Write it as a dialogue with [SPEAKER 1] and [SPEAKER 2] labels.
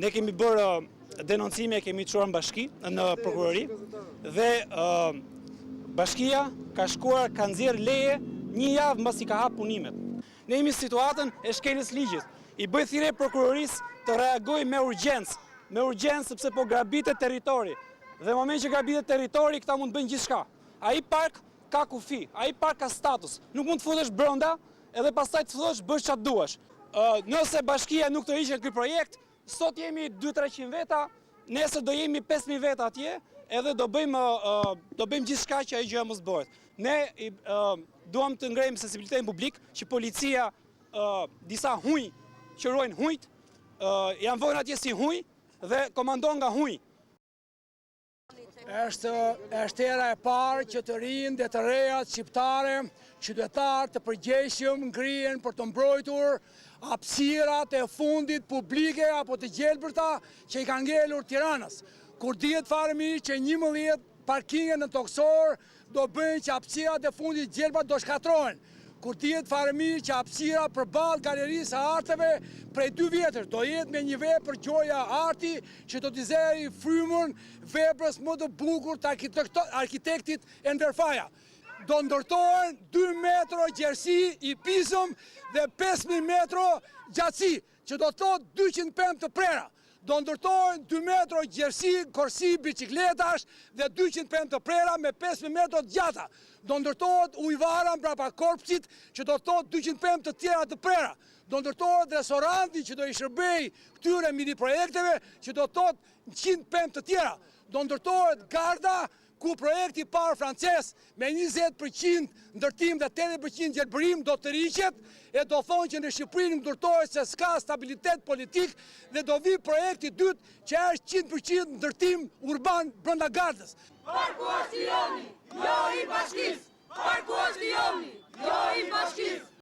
[SPEAKER 1] Ne kemi bërë denoncime, kemi çuar në bashki, në prokurori, dhe bashkia ka shkuar, ka nxjerrë leje një javë mbas i ka hap punimet. Ne jemi situatën e shkeljes ligjit. I bëj thirrje prokurorisë të reagojë me urgjencë sepse po grabitet territori. Dhe në moment që grabitet territori, këta mund të bëjnë gjithçka. Ai park ka kufi, ai park ka status. Nuk mund të futesh brenda edhe pastaj të fillosh bësh çfarë duash. Nëse bashkia nuk të hiqet ky projekt, sot jemi 200-300 veta, nesër do jemi 5000 veta atje, edhe do bëjmë gjithçka që ajo gjë mos bëhet. Ne duam të ngrejmë sensibilitetin publik që policia disa huj që ruajnë hujt, janë vënë atje si huj dhe komandon nga huj.
[SPEAKER 2] Është era e parë që të rinj dhe të rejat shqiptare, qytetarë të përgjegjshëm ngrihen për të mbrojtur hapësirat e fundit publike apo të gjelbërta që i kanë ngelur Tiranës. Kur dihet fare mirë që 11 parkinge në Toksor do bëjnë që hapësirat e fundit gjelbërt do shkatrohen. Kur dihet fare mirë që hapësira përballë Galerisë së Arteve prej 2 vjetësh do jetë me një vepër Gjoja Arti që do t'i zëri frymën veprës më të bukur të arkitektit Enver Faja. Do ndërtohen 2 metro gjerësi i pisëm dhe 5000 metro gjatësi, që do të thotë 205 të prera. Do ndërtohen 2 metro gjerësi, korsi, bicikletash dhe 205 të prera me 5000 metro të gjata. Do ndërtohet ujvara mbrapa korpsit që do të thotë 205 të tjera të prera. Do ndërtohet restoranti që do i shërbej këtyre mini projekteve që do të thotë 105 të tjera. Do ndërtohet garda ku projekti parë frances me 20% ndërtim dhe 80% gjelbërim do të riqet e do thonë që në Shqipëri nuk ndërtohet se s'ka stabilitet politik dhe do vi projekti dytë që është 100% ndërtim urban brenda gardës.
[SPEAKER 3] Parku është i joni, jo i bashkisë!